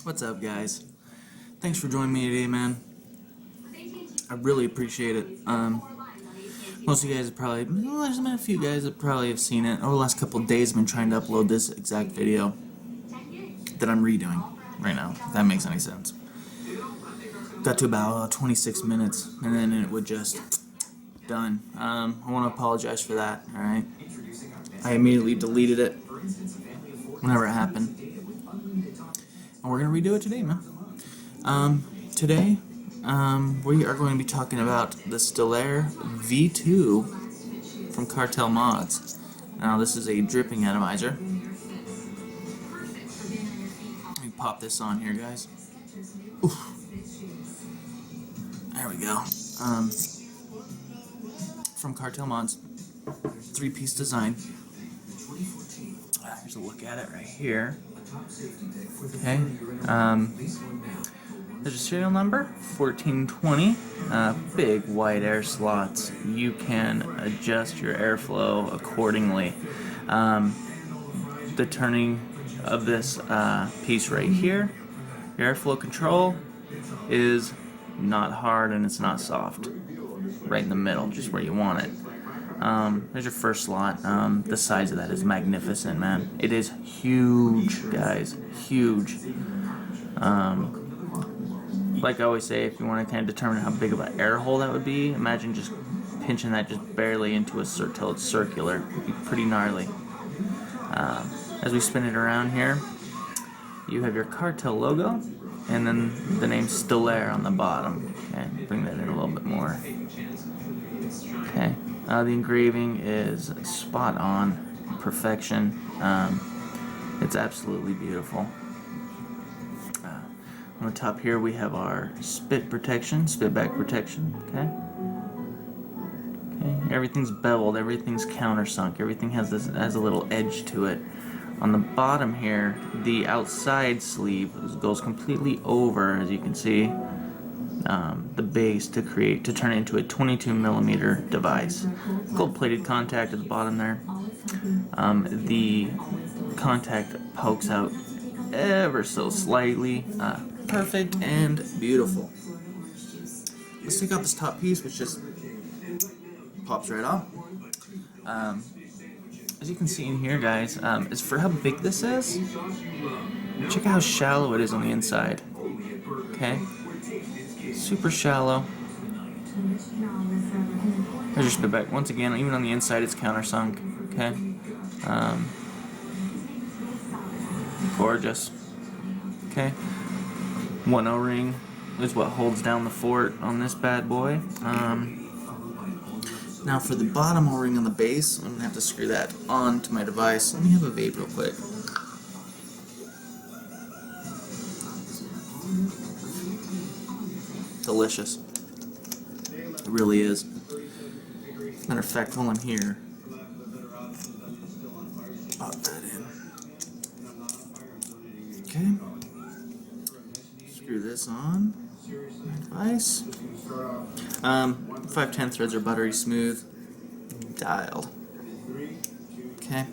What's up, guys? Thanks for joining me today, man. I really appreciate it. Most of you guys have probably, there's been a few guys that probably have seen it. Over the last couple of days, I've been trying to upload this exact video that I'm redoing right now, if that makes any sense. Got to about 26 minutes, and then it would just done. I want to apologize for that, alright? I immediately deleted it whenever it happened. And we're going to redo it today, man. Today, we are going to be talking about the Stillare V2 from Cartel Mods. Now, this is a dripping atomizer. Let me pop this on here, guys. Oof. There we go. From Cartel Mods, 3-piece design. Here's a look at it right here. Okay. There's a serial number, 1420. Big wide air slots. You can adjust your airflow accordingly. The turning of this piece right here, your airflow control is not hard and it's not soft. Right in the middle, just where you want it. There's your first slot. The size of that is magnificent, man. It is huge, guys. Huge. Like I always say, if you want to kind of determine how big of an air hole that would be, imagine just pinching that just barely into a till it's circular. It'd be pretty gnarly. As we spin it around here, you have your Cartel logo, and then the name Stillare on the bottom. Okay, bring that in a little bit more. Okay, the engraving is spot on, perfection. It's absolutely beautiful. On the top here we have our spit protection, spit back protection. Okay. Okay. Everything's beveled, everything's countersunk, everything has a little edge to it. On the bottom here, the outside sleeve goes completely over, as you can see, the base to turn it into a 22mm device. Gold-plated contact at the bottom there. The contact pokes out ever so slightly. Perfect and beautiful. Let's take out this top piece, which just pops right off. As you can see in here, guys, is for how big this is. Check out how shallow it is on the inside. Okay, super shallow. There's your spit back. Once again, even on the inside, it's countersunk. Okay, gorgeous. Okay. One O-ring is what holds down the fort on this bad boy. Now for the bottom O-ring on the base, I'm going to have to screw that onto my device. Let me have a vape real quick. Delicious. It really is. Matter of fact, while I'm here, pop that in. Okay. Screw this on my device. 510 threads are buttery smooth, dialed. Okay.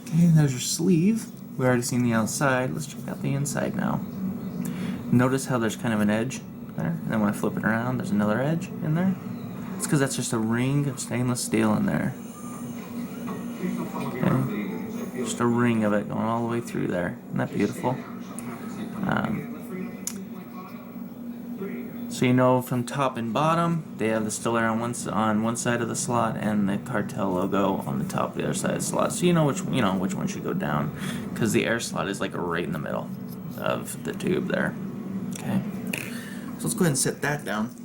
Okay, there's your sleeve. We already seen the outside. Let's check out the inside now. Notice how there's kind of an edge there, and then when I flip it around, there's another edge in there. It's because that's just a ring of stainless steel in there. Okay. Just a ring of it going all the way through there. Isn't that beautiful? So you know from top and bottom, they have the Stillare on one side of the slot and the Cartel logo on the top of the other side of the slot. So you know which one should go down, because the air slot is like right in the middle of the tube there. Okay. So let's go ahead and set that down.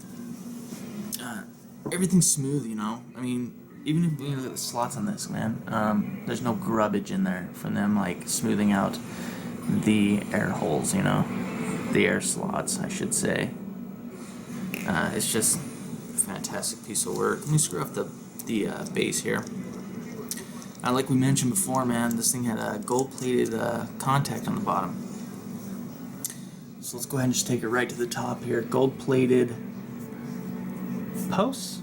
Everything's smooth, you know. I mean, even if you look at the slots on this, man, there's no grubbage in there from them like smoothing out the air holes, you know, the air slots, I should say. It's just a fantastic piece of work. Let me screw off the base here. Like we mentioned before, man, this thing had a gold-plated contact on the bottom. So let's go ahead and just take it right to the top here. Gold-plated posts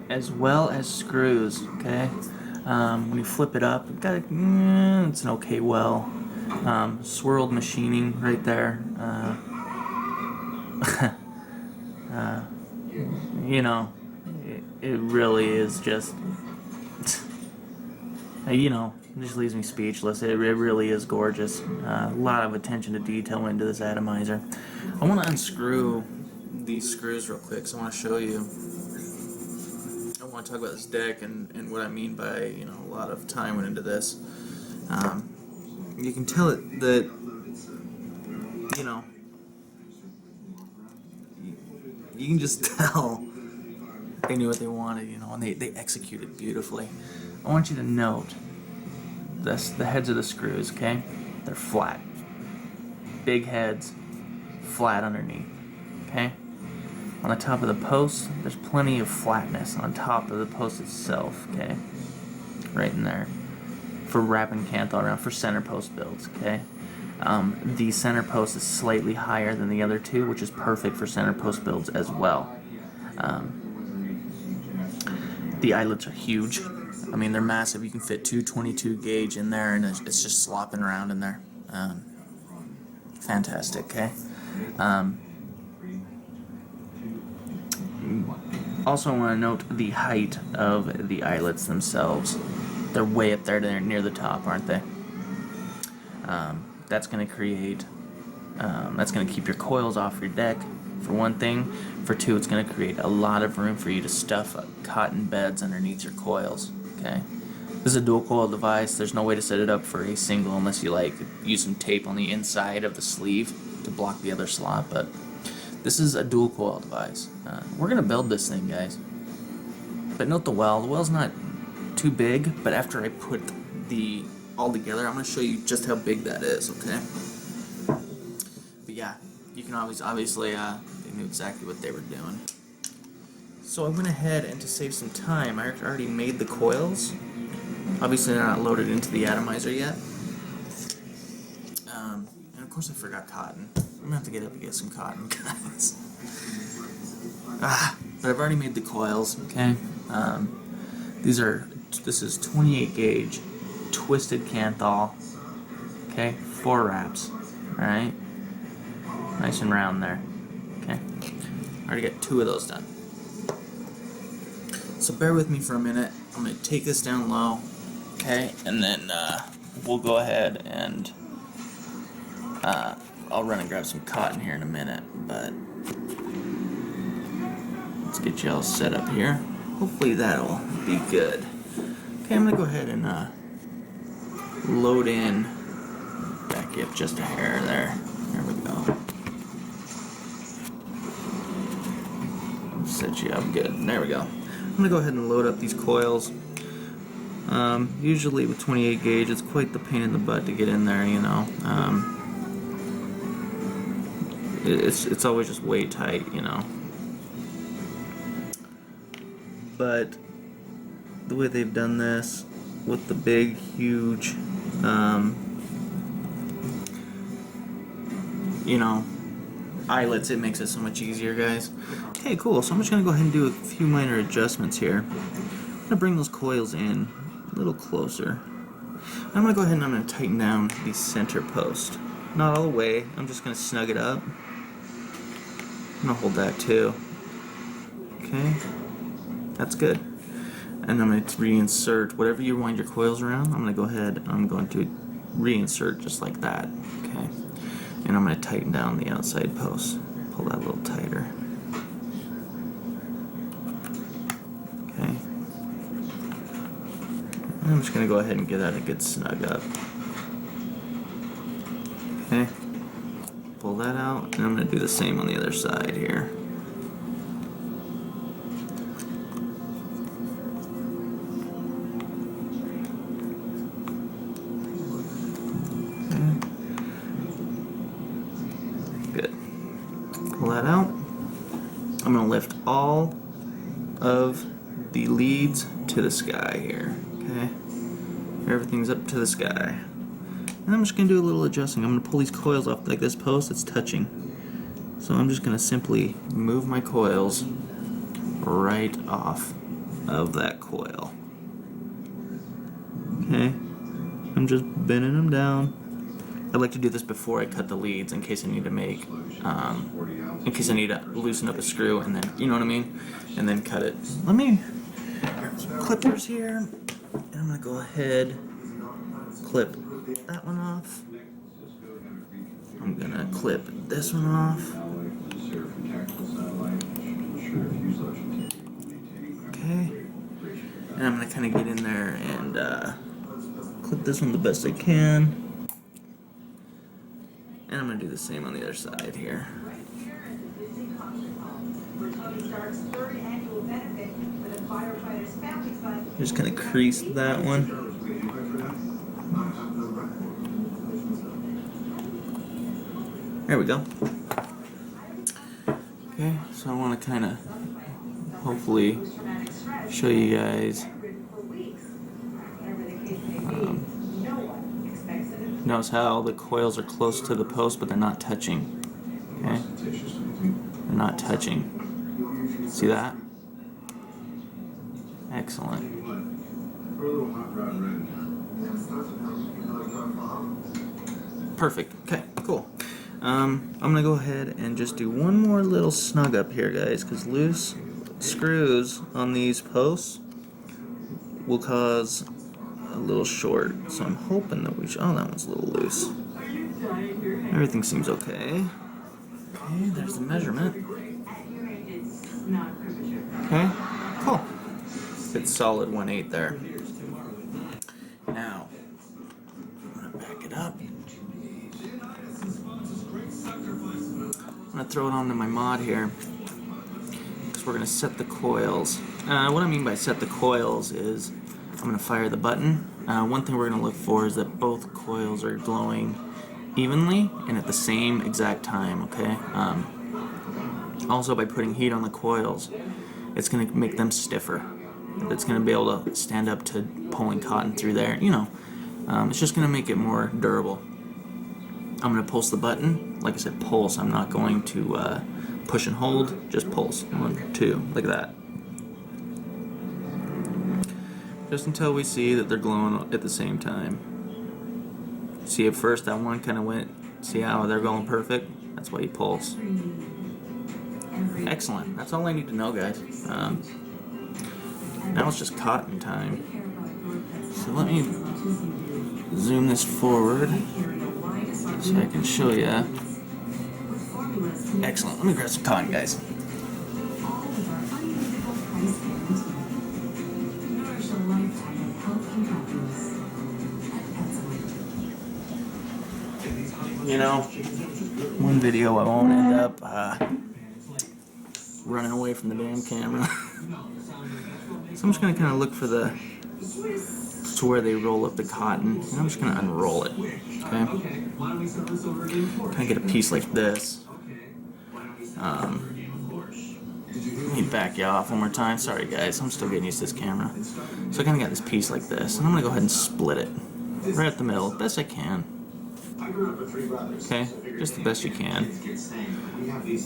as well as screws. Okay. When you flip it up, it's an okay well. Swirled machining right there. You know, it really is just, you know, it just leaves me speechless. It really is gorgeous. A lot of attention to detail into this atomizer. I want to unscrew these screws real quick, so I want to show you. I want to talk about this deck and what I mean by, you know, a lot of time went into this. You can tell it that, you know, you can just tell they knew what they wanted, you know, and they executed beautifully. I want you to note this, the heads of the screws, okay? They're flat. Big heads, flat underneath, okay? On the top of the post, there's plenty of flatness on top of the post itself, okay? Right in there. For wrapping cartel around, for center post builds, okay? The center post is slightly higher than the other two, which is perfect for center post builds as well. The eyelets are huge. I mean, they're massive. You can fit two 22 gauge in there, and it's just slopping around in there. Fantastic, okay? Also, I want to note the height of the eyelets themselves. They're way up there, they're near the top, aren't they? That's going to create, that's going to keep your coils off your deck, for one thing. For two, it's going to create a lot of room for you to stuff cotton beds underneath your coils, okay? This is a dual coil device. There's no way to set it up for a single unless you like use some tape on the inside of the sleeve to block the other slot, but this is a dual coil device. We're going to build this thing, guys. But note the well. The well's not too big, but after I put the all together, I'm going to show you just how big that is, okay? But yeah, you can obviously they knew exactly what they were doing. So I went ahead, and to save some time, I already made the coils. Obviously they're not loaded into the atomizer yet. And of course I forgot cotton. I'm going to have to get up and get some cotton, guys. But I've already made the coils, okay? This is 28 gauge twisted cartel, okay? 4 wraps, alright? Nice and round there, okay? Already got 2 of those done. So bear with me for a minute. I'm going to take this down low, okay? And then we'll go ahead and I'll run and grab some cotton here in a minute, but let's get you all set up here. Hopefully that'll be good. Okay, I'm going to go ahead and load in, back you up just a hair there. There we go. Set you up good. There we go. I'm going to go ahead and load up these coils. Usually with 28 gauge, it's quite the pain in the butt to get in there, you know. It's always just way tight, you know. But the way they've done this with the big, huge, you know, eyelets, it makes it so much easier, guys. Okay, cool. So I'm just going to go ahead and do a few minor adjustments here. I'm going to bring those coils in a little closer. I'm going to go ahead and I'm going to tighten down the center post. Not all the way. I'm just going to snug it up. I'm going to hold that too. Okay. That's good. And I'm going to reinsert whatever you wind your coils around. I'm going to go ahead and I'm going to reinsert just like that. Okay. And I'm going to tighten down the outside post. Pull that a little tighter. Okay. And I'm just going to go ahead and get that a good snug up. Okay. Pull that out, and I'm going to do the same on the other side here. Pull that out. I'm going to lift all of the leads to the sky here, okay? Everything's up to the sky. And I'm just going to do a little adjusting. I'm going to pull these coils off like this post, it's touching. So I'm just going to simply move my coils right off of that coil. Okay? I'm just bending them down I like to do this before I cut the leads in case I need to make, in case I need to loosen up a screw and then, you know what I mean? And then cut it. Let me grab some clippers here, and I'm gonna go ahead, clip that one off. I'm gonna clip this one off. Okay. And I'm gonna kind of get in there and clip this one the best I can. And I'm gonna do the same on the other side here. Just kind of crease that one. There we go. Okay, so I want to kind of hopefully show you guys. Notice how the coils are close to the post, but they're not touching. Okay? They're not touching. See that? Excellent. Perfect. Okay, cool. I'm gonna go ahead and just do one more little snug up here, guys, because loose screws on these posts will cause a little short. So I'm hoping that oh, that one's a little loose. Everything seems okay. Okay, there's the measurement. Okay, cool. It's solid 1/8 there. Now, I'm gonna back it up. I'm gonna throw it onto my mod here, because we're gonna set the coils. What I mean by set the coils is I'm gonna fire the button. One thing we're gonna look for is that both coils are glowing evenly and at the same exact time, okay? Also, by putting heat on the coils, it's gonna make them stiffer. It's gonna be able to stand up to pulling cotton through there, you know. It's just gonna make it more durable. I'm gonna pulse the button. Like I said, pulse. I'm not going to push and hold, just pulse. 1, 2, like that. Just until we see that they're glowing at the same time. See, at first that one kind of went, see how they're going perfect? That's why you pulse. Excellent. That's all I need to know, guys. Now it's just cotton time. So let me zoom this forward so I can show you. Excellent. Let me grab some cotton, guys. You know, one video I won't end up running away from the damn camera. So I'm just going to kind of look for to where they roll up the cotton, and I'm just going to unroll it, okay? Kind of get a piece like this. Let me back you off one more time. Sorry guys, I'm still getting used to this camera. So I kind of got this piece like this, and I'm going to go ahead and split it right up the middle, best I can. Okay, just the best you can.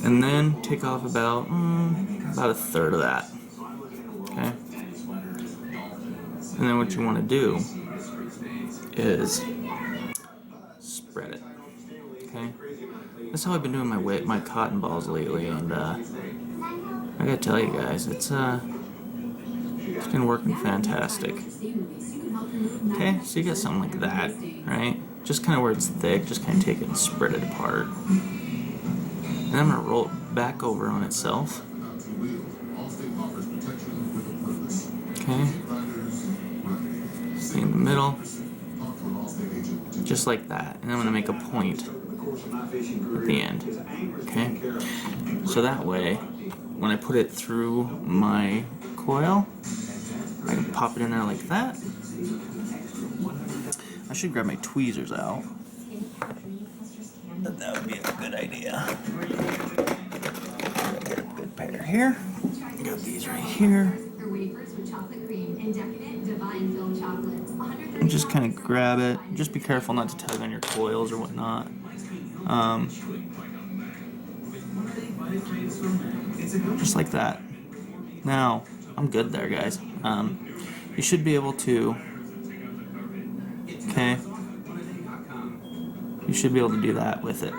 And then take off about a third of that. Okay. And then what you want to do is spread it. Okay. That's how I've been doing my cotton balls lately, and I gotta tell you guys, it's been working fantastic. Okay, so you got something like that, right? Just kind of where it's thick, just kind of take it and spread it apart. And I'm gonna roll it back over on itself. Okay. Stay in the middle. Just like that. And I'm gonna make a point at the end. Okay? So that way, when I put it through my coil, I can pop it in there like that. I should grab my tweezers out. That would be a good idea. Get a good pair here. Got these right here. And just kind of grab it. Just be careful not to tug on your coils or whatnot. Just like that. Now, I'm good there, guys. You should be able to. Okay. You you should be able to do that with it.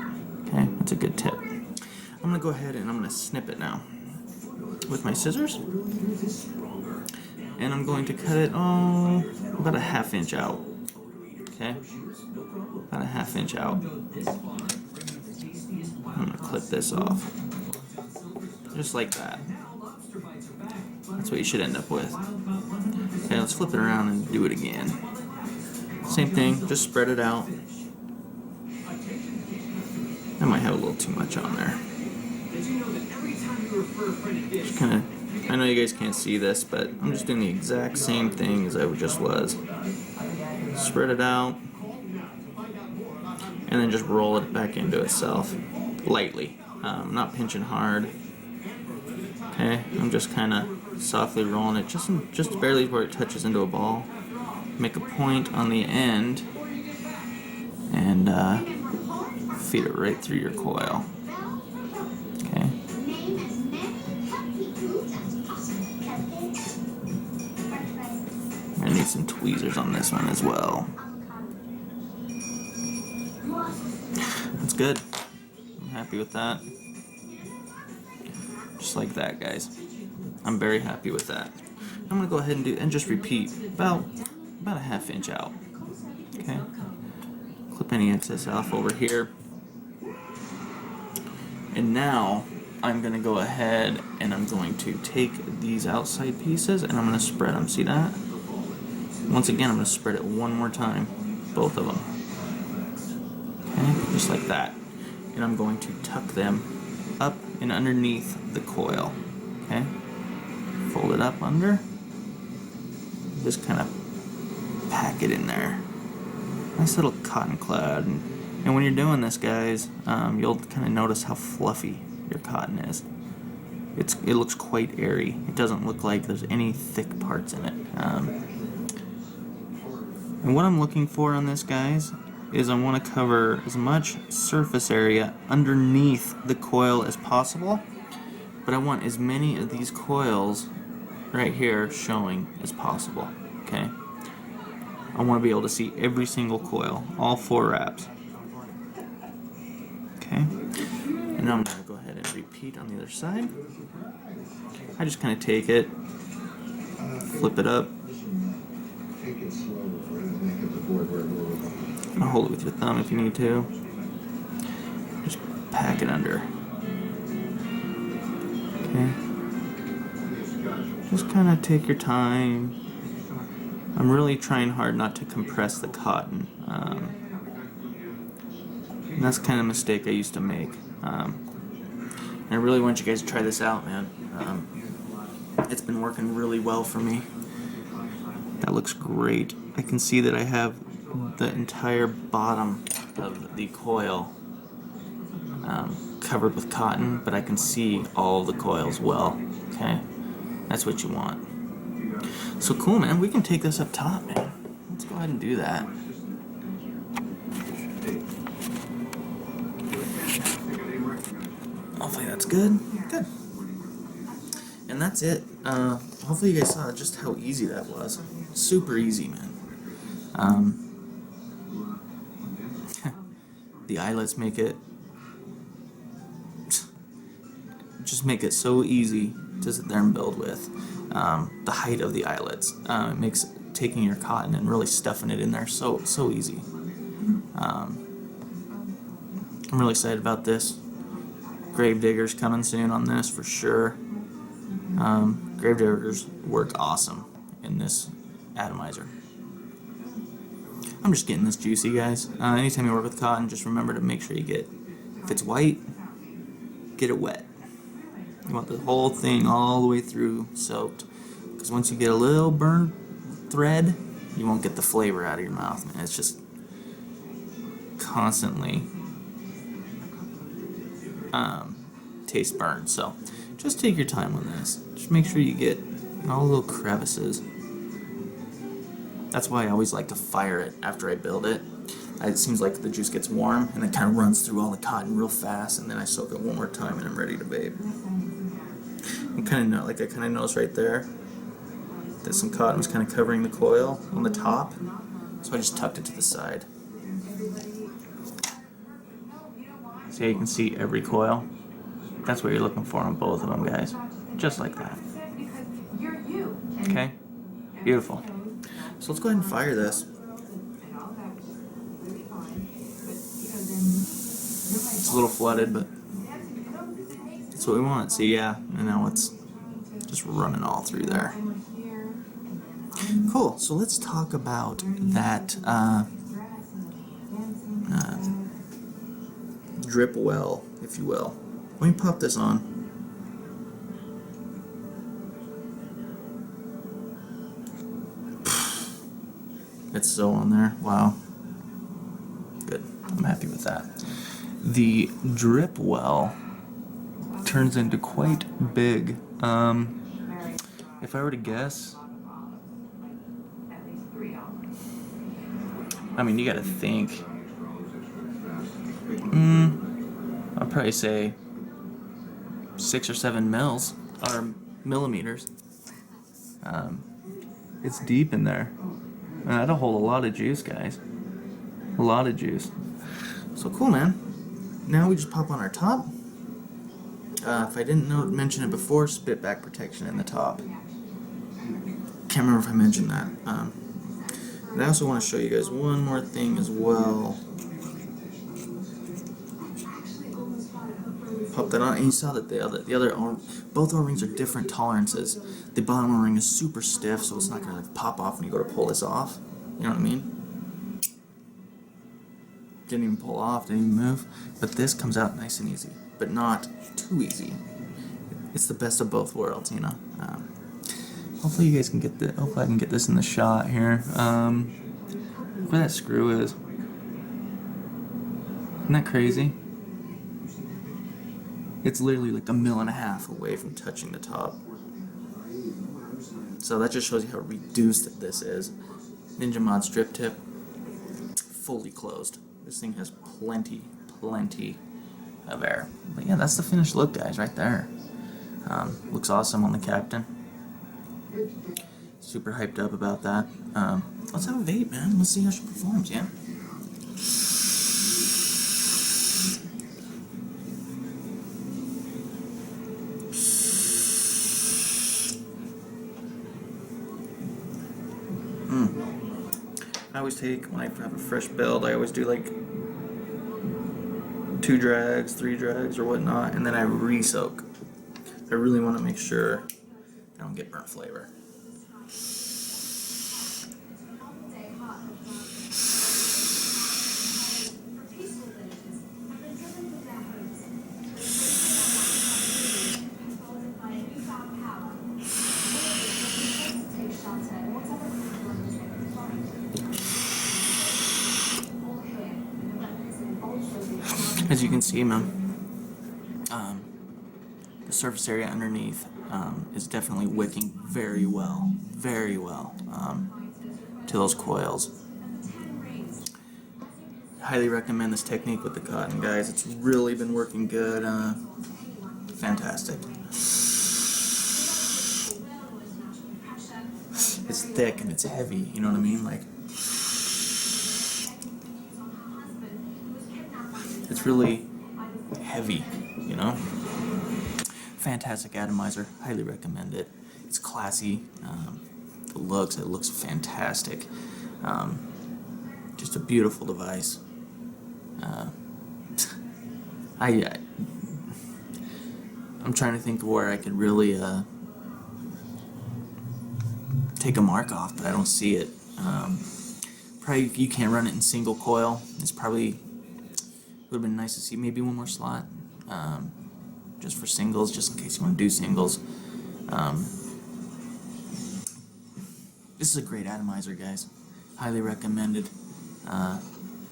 Okay, that's a good tip. I'm gonna go ahead and I'm gonna snip it now with my scissors, and I'm going to cut it about a 1/2 inch out. Okay, about a 1/2 inch out. I'm gonna clip this off, just like that. That's what you should end up with. Okay, let's flip it around and do it again. Same thing, just spread it out. I might have a little too much on there. Just kind of, I know you guys can't see this, but I'm just doing the exact same thing as I just was. Spread it out, and then just roll it back into itself, lightly. Not pinching hard. Okay, I'm just kind of softly rolling it, just barely where it touches into a ball. Make a point on the end, and feed it right through your coil. Okay. I need some tweezers on this one as well. That's good. I'm happy with that. Just like that, guys. I'm very happy with that. I'm gonna go ahead and just repeat about a 1/2 inch out. Okay. Clip any excess off over here. And now I'm gonna go ahead and I'm going to take these outside pieces and I'm gonna spread them. See that? Once again, I'm gonna spread it one more time, both of them. Okay, just like that. And I'm going to tuck them up and underneath the coil. Okay, fold it up under. Just kind of pack it in there. Nice little cotton cloud. And when you're doing this, guys, you'll kind of notice how fluffy your cotton is. It looks quite airy. It doesn't look like there's any thick parts in it. And what I'm looking for on this, guys, is I want to cover as much surface area underneath the coil as possible, but I want as many of these coils right here showing as possible. Okay, I want to be able to see every single coil, all 4 wraps. Okay, and now I'm going to go ahead and repeat on the other side. I just kind of take it, flip it up, I'll hold it with your thumb if you need to. Just pack it under. Okay. Just kind of take your time. I'm really trying hard not to compress the cotton. And that's kind of a mistake I used to make. And I really want you guys to try this out, man. It's been working really well for me. That looks great. I can see that I have the entire bottom of the coil covered with cotton, but I can see all the coils well. Okay, that's what you want. So cool, man. We can take this up top, man. Let's go ahead and do that. Hopefully that's good. Good. And that's it. Hopefully you guys saw just how easy that was. Super easy, man. The eyelets make it so easy to sit there and build with. The height of the eyelets it makes taking your cotton and really stuffing it in there so easy. I'm really excited about this. Gravedigger's coming soon on this for sure. Gravediggers work awesome in this atomizer. I'm just getting this juicy, guys. Anytime you work with cotton, just remember to make sure you get, if it's white, get it wet. You want the whole thing all the way through soaked, because once you get a little burnt thread, you won't get the flavor out of your mouth, man. It's just constantly taste burnt. So just take your time on this. Just make sure you get all the little crevices. That's why I always like to fire it after I build it. It seems like the juice gets warm and then kind of runs through all the cotton real fast, and then I soak it one more time and I'm ready to bake. I kind of noticed right there that some cotton was kind of covering the coil on the top, so I just tucked it to the side. See how you can see every coil? That's what you're looking for on both of them, guys. Just like that. Okay? Beautiful. So let's go ahead and fire this. It's a little flooded, but that's what we want. See, yeah, and now it's just running all through there. Cool. So let's talk about that drip well, if you will. Let me pop this on. It's so on there. Wow. Good. I'm happy with that. The drip well turns into quite big. If I were to guess, I mean, you gotta think. I'll probably say 6 or 7 mils, or millimeters. It's deep in there. And that'll hold a lot of juice, guys. A lot of juice. So cool, man. Now we just pop on our top. If I didn't mention it before, spit back protection in the top. Can't remember if I mentioned that. And I also want to show you guys one more thing as well. Pop that on, and you saw that both O-rings are different tolerances. The bottom O-ring is super stiff, so it's not gonna like pop off when you go to pull this off. You know what I mean? Didn't even pull off, didn't even move. But this comes out nice and easy, but not too easy. It's the best of both worlds, you know. Hopefully you guys can get this. Hopefully I can get this in the shot here. Look where that screw is. Isn't that crazy? It's literally like 1.5 mils away from touching the top. So that just shows you how reduced this is. Ninja Mod strip tip, fully closed. This thing has plenty of air. But yeah, that's the finished look, guys, right there. Looks awesome on the Captain. Super hyped up about that. Let's have a vape, man. Let's see how she performs, yeah? I always take, when I have a fresh build, I always do like 2 drags, 3 drags, or whatnot, and then I re-soak. I really want to make sure I don't get burnt flavor. As you can see, man, the surface area underneath is definitely wicking very well to those coils. Highly recommend this technique with the cotton, guys. It's really been working good. Fantastic. It's thick and it's heavy, you know what I mean? Like, it's really heavy, you know? Fantastic atomizer. Highly recommend it. It's classy. It looks fantastic. Just a beautiful device. I'm trying to think of where I could really take a mark off, but I don't see it. Probably you can't run it in single coil. It's probably would have been nice to see maybe one more slot, just for singles, just in case you want to do singles. This is a great atomizer, guys. Highly recommended.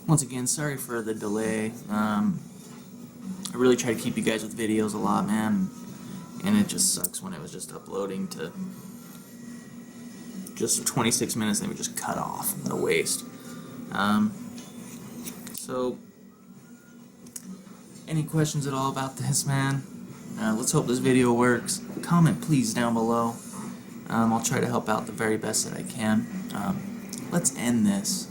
Once again, sorry for the delay. I really try to keep you guys with videos a lot, man, and it just sucks when it was just uploading to just 26 minutes and we just cut off. What a waste. So, any questions at all about this, man? Let's hope this video works. Comment please down below. I'll try to help out the very best that I can. Let's end this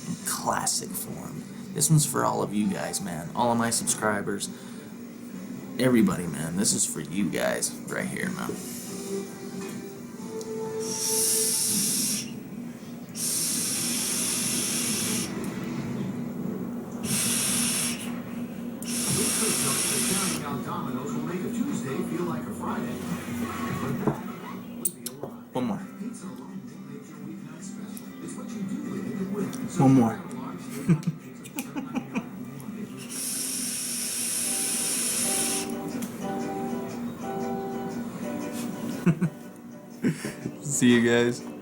in classic form. This one's for all of you guys, man. All of my subscribers. Everybody, man. This is for you guys right here, man. One more. One more. See you guys.